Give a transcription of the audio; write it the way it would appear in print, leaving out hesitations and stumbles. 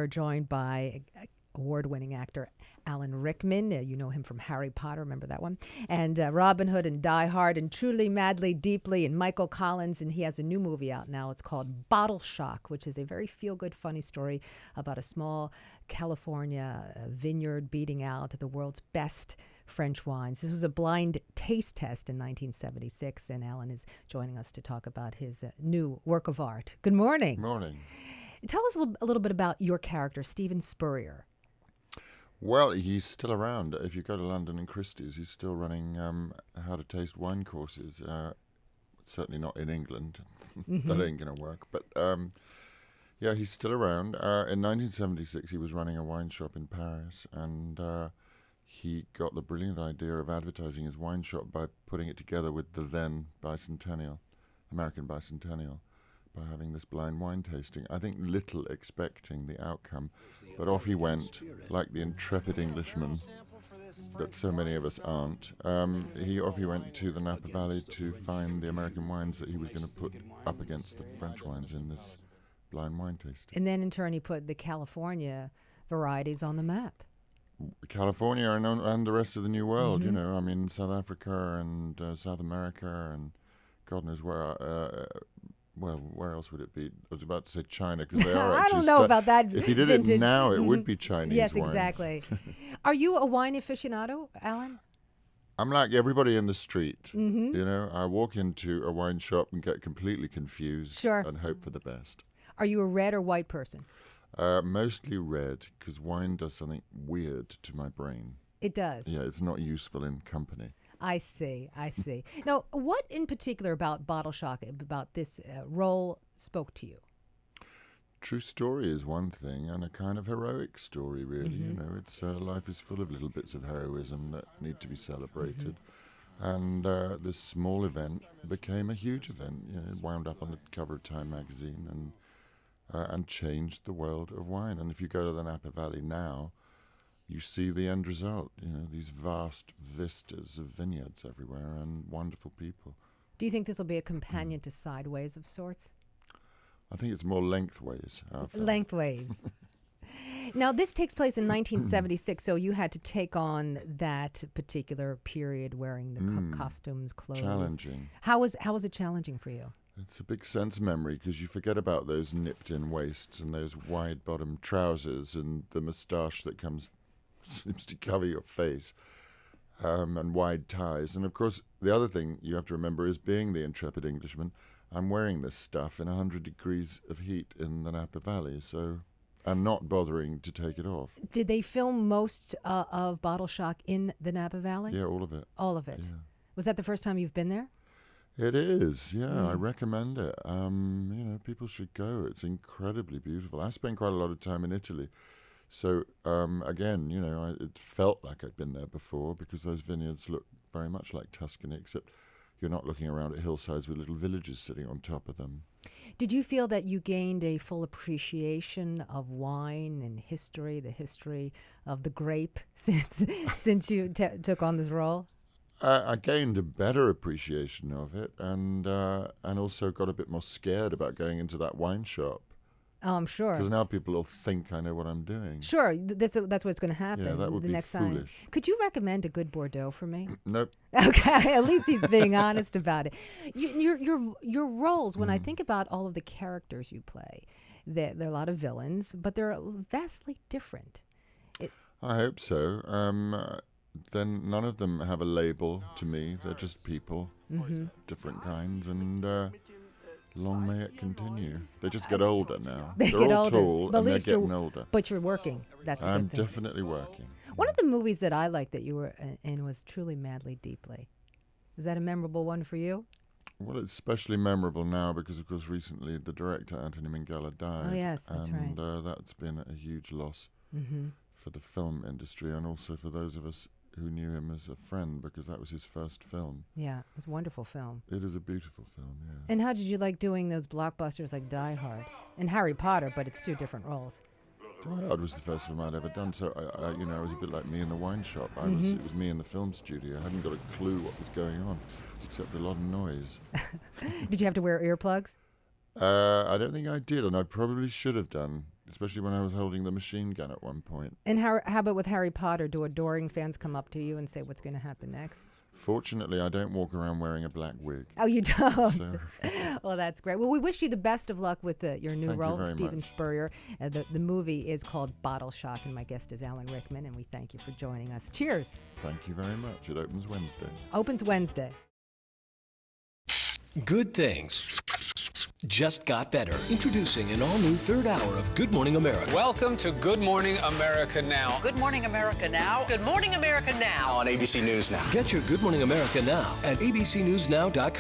are joined by award-winning actor Alan Rickman. You know him from Harry Potter, remember that one? And Robin Hood and Die Hard and Truly, Madly, Deeply and Michael Collins. And he has a new movie out now. It's called Bottle Shock, which is a very feel-good, funny story about a small California vineyard beating out the world's best French wines. This was a blind taste test in 1976, and Alan is joining us to talk about his new work of art. Good morning. Morning. Tell us a little bit about your character, Stephen Spurrier. Well, he's still around. If you go to London and Christie's, he's still running how to taste wine courses. Certainly not in England. That ain't going to work. But yeah, he's still around. In 1976, he was running a wine shop in Paris, and he got the brilliant idea of advertising his wine shop by putting it together with the then bicentennial, American bicentennial, by having this blind wine tasting. I think little expecting the outcome, but off he went, like the intrepid Englishman that so many of us aren't. Off he went to the Napa Valley to find the American wines that he was going to put up against the French wines in this blind wine tasting. And then in turn he put the California varieties on the map. California and the rest of the New World, you know. I mean, South Africa and South America and God knows where. Well, where else would it be? I was about to say China because they are actually. I don't know about that. If he did vintage. it now, it would be Chinese Yes, wines. exactly. Are you a wine aficionado, Alan? I'm like everybody in the street. You know, I walk into a wine shop and get completely confused and hope for the best. Are you a red or white person? Mostly red, because wine does something weird to my brain. It does? Yeah, it's not useful in company. I see. Now, what in particular about Bottle Shock, about this role, spoke to you? True story is one thing, and a kind of heroic story, really. You know, it's life is full of little bits of heroism that need to be celebrated. And this small event became a huge event. You know, it wound up on the cover of Time magazine and changed the world of wine. And if you go to the Napa Valley now, you see the end result, you know, these vast vistas of vineyards everywhere and wonderful people. Do you think this will be a companion to Sideways of sorts? I think it's more lengthways. Lengthways. Now, this takes place in 1976, so you had to take on that particular period wearing the costumes, clothes. Challenging. How was it challenging for you? It's a big sense memory because you forget about those nipped-in waists and those wide-bottom trousers and the moustache that seems to cover your face, and wide ties. And of course, the other thing you have to remember is, being the intrepid Englishman, I'm wearing this stuff in 100 degrees of heat in the Napa Valley, so I'm not bothering to take it off. Did they film most of Bottle Shock in the Napa Valley? Yeah, all of it. All of it. Yeah. Was that the first time you've been there? It is, yeah. I recommend it. You know, people should go. It's incredibly beautiful. I spent quite a lot of time in Italy. So, again, you know, it felt like I'd been there before because those vineyards look very much like Tuscany, except you're not looking around at hillsides with little villages sitting on top of them. Did you feel that you gained a full appreciation of wine and history, the history of the grape, since you took on this role? I gained a better appreciation of it, and also got a bit more scared about going into that wine shop. Oh, I'm sure. Because now people will think I know what I'm doing. Sure, that's what's going to happen. Yeah, that would the be next foolish. time. Could you recommend a good Bordeaux for me? Nope. Okay, at least he's being honest about it. Your roles, when I think about all of the characters you play, there are a lot of villains, but they're vastly different. I hope so. Then none of them have a label to me. They're just people, different kinds, and long may it continue. They just get older now. They're all tall, and they're getting older. But you're working. That's a I'm good thing. definitely working. One of the movies that I liked that you were in was Truly, Madly, Deeply. Was that a memorable one for you? Well, it's especially memorable now because, of course, recently the director, Anthony Minghella, died. Oh, yes, that's right. And that's been a huge loss for the film industry, and also for those of us who knew him as a friend, because that was his first film. Yeah, it was a wonderful film. It is a beautiful film, yeah. And how did you like doing those blockbusters like Die Hard and Harry Potter, but it's two different roles? Die Hard was the first film I'd ever done, so I was a bit like me in the wine shop. It was me in the film studio. I hadn't got a clue what was going on, except a lot of noise. Did you have to wear earplugs? I don't think I did, and I probably should have done, especially when I was holding the machine gun at one point. And how about with Harry Potter? Do adoring fans come up to you and say what's going to happen next? Fortunately, I don't walk around wearing a black wig. Oh, you don't? So, Well, that's great. Well, we wish you the best of luck with your new Thank you role, very Stephen much. Spurrier. The movie is called Bottle Shock, and my guest is Alan Rickman, and we thank you for joining us. Cheers. thank you very much. It opens Wednesday. Opens Wednesday. Good things just got better. Introducing an all-new third hour of Good Morning America. Welcome to Good Morning America Now. Good Morning America Now. Good Morning America Now. On ABC News Now. Get your Good Morning America now at abcnewsnow.com.